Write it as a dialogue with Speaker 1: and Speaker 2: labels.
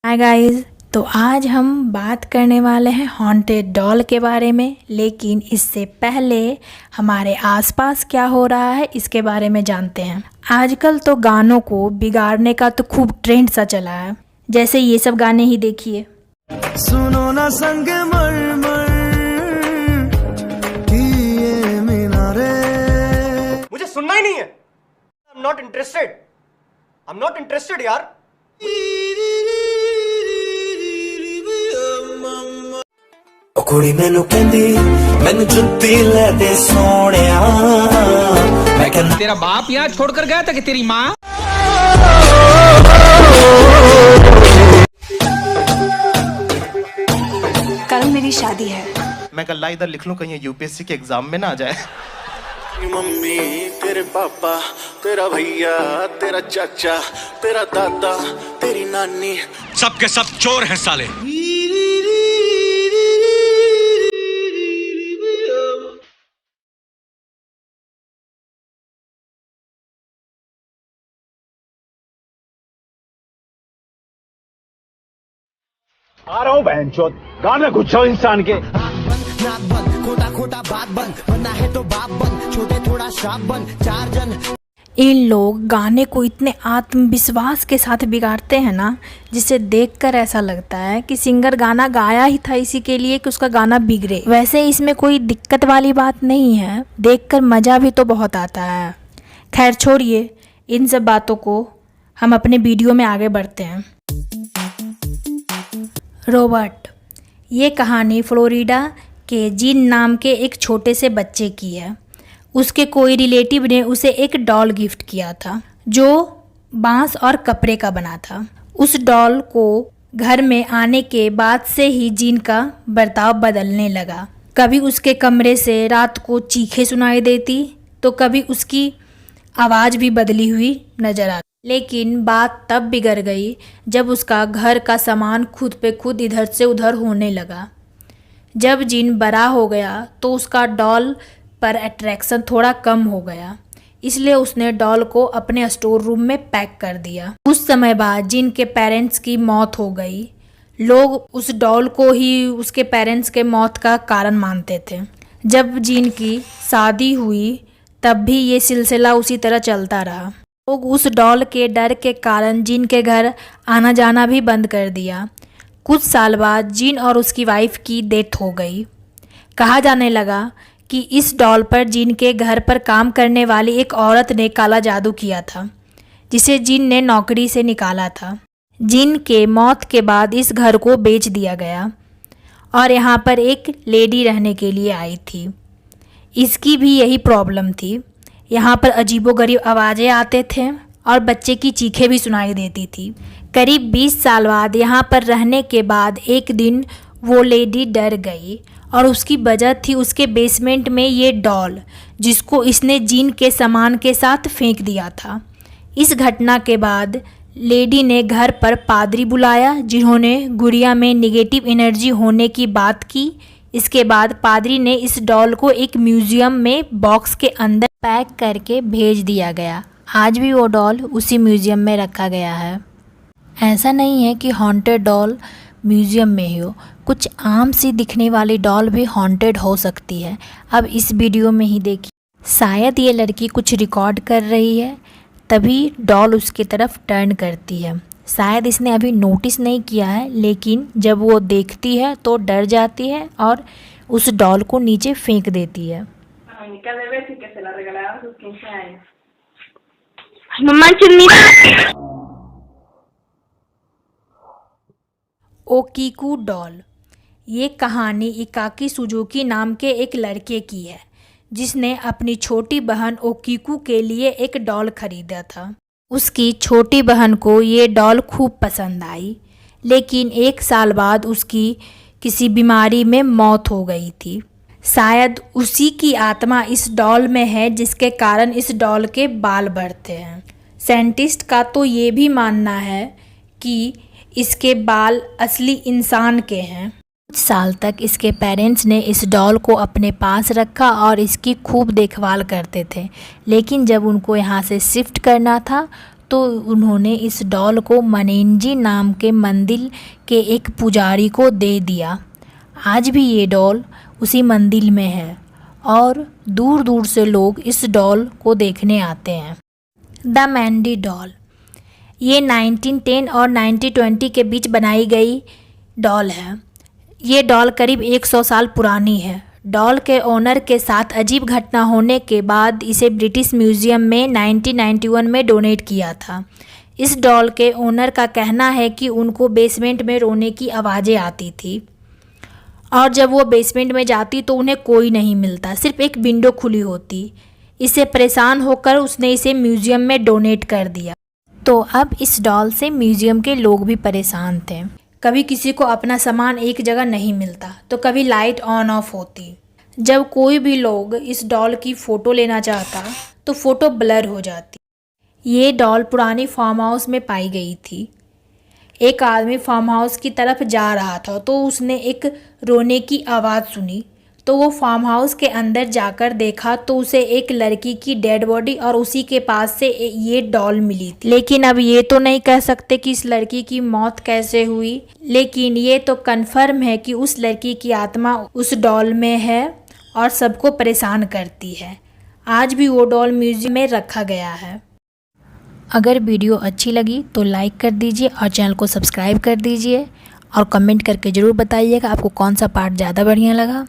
Speaker 1: Hi guys, तो आज हम बात करने वाले हैं हॉन्टेड डॉल के बारे में। लेकिन इससे पहले हमारे आसपास क्या हो रहा है इसके बारे में जानते हैं। आजकल तो गानों को बिगाड़ने का तो खूब ट्रेंड सा चला है। जैसे ये सब गाने ही देखिए।
Speaker 2: सुनो ना संग मर कि ये मीनारे।
Speaker 3: मुझे सुनना ही नहीं है। I'm not interested. I'm not interested यार।
Speaker 2: ओ कुड़ी मैनू कहंदी मैनू जुत्ती ले दे सोनिया। मैं कहना
Speaker 4: तेरा बाप यहाँ छोड़कर गया था कि तेरी माँ?
Speaker 5: कल मेरी शादी है।
Speaker 3: मैं कल इधर लिख लूं कहीं यूपीएससी के एग्जाम में ना आ जाए।
Speaker 2: मम्मी तेरे पापा तेरा भैया तेरा चाचा तेरा दादा तेरी नानी
Speaker 6: सब के सब चोर हैं साले।
Speaker 7: आ रहा हूँ बहनचोद, गाने घुच्छो इंसान के।
Speaker 2: नाक बंद खोटा खोटा बात बंद बनना है तो बाप बंद छोटे थोड़ा श्राप बंद चार जन।
Speaker 1: इन लोग गाने को इतने आत्मविश्वास के साथ बिगाड़ते हैं ना, जिसे देखकर ऐसा लगता है कि सिंगर गाना गाया ही था इसी के लिए कि उसका गाना बिगड़े। वैसे इसमें कोई दिक्कत वाली बात नहीं है, देखकर मज़ा भी तो बहुत आता है। खैर छोड़िए इन सब बातों को, हम अपने वीडियो में आगे बढ़ते हैं। रॉबर्ट। ये कहानी फ्लोरिडा के जीन नाम के एक छोटे से बच्चे की है। उसके कोई रिलेटिव ने उसे एक डॉल गिफ्ट किया था जो बांस और कपड़े का बना था। उस डॉल को घर में आने के बाद से ही जीन का बर्ताव बदलने लगा। कभी उसके कमरे से रात को चीखें सुनाई देती तो कभी उसकी आवाज़ भी बदली हुई नजर आती। लेकिन बात तब बिगड़ गई जब उसका घर का सामान खुद पे खुद इधर से उधर होने लगा। जब जीन बड़ा हो गया तो उसका डॉल पर अट्रैक्शन थोड़ा कम हो गया, इसलिए उसने डॉल को अपने स्टोर रूम में पैक कर दिया। कुछ समय बाद जीन के पेरेंट्स की मौत हो गई। लोग उस डॉल को ही उसके पेरेंट्स के मौत का कारण मानते थे। जब जीन की शादी हुई तब भी ये सिलसिला उसी तरह चलता रहा। लोग उस डॉल के डर के कारण जीन के घर आना जाना भी बंद कर दिया। कुछ साल बाद जीन और उसकी वाइफ की डेथ हो गई। कहा जाने लगा कि इस डॉल पर जीन के घर पर काम करने वाली एक औरत ने काला जादू किया था, जिसे जीन ने नौकरी से निकाला था। जीन के मौत के बाद इस घर को बेच दिया गया और यहाँ पर एक लेडी रहने के लिए आई थी। इसकी भी यही प्रॉब्लम थी। यहाँ पर अजीबोगरीब आवाज़ें आते थे और बच्चे की चीखें भी सुनाई देती थी। करीब 20 साल बाद यहाँ पर रहने के बाद एक दिन वो लेडी डर गई और उसकी वजह थी उसके बेसमेंट में ये डॉल, जिसको इसने जीन के सामान के साथ फेंक दिया था। इस घटना के बाद लेडी ने घर पर पादरी बुलाया, जिन्होंने गुड़िया में नेगेटिव एनर्जी होने की बात की। इसके बाद पादरी ने इस डॉल को एक म्यूज़ियम में बॉक्स के अंदर पैक करके भेज दिया गया। आज भी वो डॉल उसी म्यूज़ियम में रखा गया है। ऐसा नहीं है कि हॉन्टेड डॉल म्यूज़ियम में ही हो, कुछ आम सी दिखने वाली डॉल भी हॉन्टेड हो सकती है। अब इस वीडियो में ही देखिए, शायद ये लड़की कुछ रिकॉर्ड कर रही है, तभी डॉल उसकी तरफ टर्न करती है। शायद इसने अभी नोटिस नहीं किया है, लेकिन जब वो देखती है तो डर जाती है और उस डॉल को नीचे फेंक देती है। ओकीकू डॉल। ये कहानी इकाकी सुजुकी नाम के एक लड़के की है, जिसने अपनी छोटी बहन ओकीकू के लिए एक डॉल खरीदा था। उसकी छोटी बहन को ये डॉल खूब पसंद आई, लेकिन 1 साल बाद उसकी किसी बीमारी में मौत हो गई थी। शायद उसी की आत्मा इस डॉल में है, जिसके कारण इस डॉल के बाल बढ़ते हैं। साइंटिस्ट का तो ये भी मानना है कि इसके बाल असली इंसान के हैं। कुछ साल तक इसके पेरेंट्स ने इस डॉल को अपने पास रखा और इसकी खूब देखभाल करते थे, लेकिन जब उनको यहाँ से शिफ्ट करना था तो उन्होंने इस डॉल को मनेंजी नाम के मंदिर के एक पुजारी को दे दिया। आज भी ये डॉल उसी मंदिर में है और दूर दूर से लोग इस डॉल को देखने आते हैं। द मैंडी डॉल, ये 1910 और 1920 के बीच बनाई गई डॉल है। ये डॉल करीब 100 साल पुरानी है। डॉल के ओनर के साथ अजीब घटना होने के बाद इसे ब्रिटिश म्यूज़ियम में 1991 में डोनेट किया था। इस डॉल के ओनर का कहना है कि उनको बेसमेंट में रोने की आवाज़ें आती थी और जब वो बेसमेंट में जाती तो उन्हें कोई नहीं मिलता, सिर्फ एक विंडो खुली होती। इससे परेशान होकर उसने इसे म्यूज़ियम में डोनेट कर दिया। तो अब इस डॉल से म्यूज़ियम के लोग भी परेशान थे। कभी किसी को अपना सामान एक जगह नहीं मिलता तो कभी लाइट ऑन ऑफ होती। जब कोई भी लोग इस डॉल की फ़ोटो लेना चाहता तो फ़ोटो ब्लर हो जाती। ये डॉल पुरानी फार्म हाउस में पाई गई थी। एक आदमी फार्म हाउस की तरफ जा रहा था तो उसने एक रोने की आवाज़ सुनी, तो वो फार्म हाउस के अंदर जाकर देखा तो उसे एक लड़की की डेड बॉडी और उसी के पास से ये डॉल मिली थी। लेकिन अब ये तो नहीं कह सकते कि इस लड़की की मौत कैसे हुई, लेकिन ये तो कन्फर्म है कि उस लड़की की आत्मा उस डॉल में है और सबको परेशान करती है। आज भी वो डॉल म्यूजियम में रखा गया है। अगर वीडियो अच्छी लगी तो लाइक कर दीजिए और चैनल को सब्सक्राइब कर दीजिए और कमेंट करके ज़रूर बताइएगा आपको कौन सा पार्ट ज़्यादा बढ़िया लगा।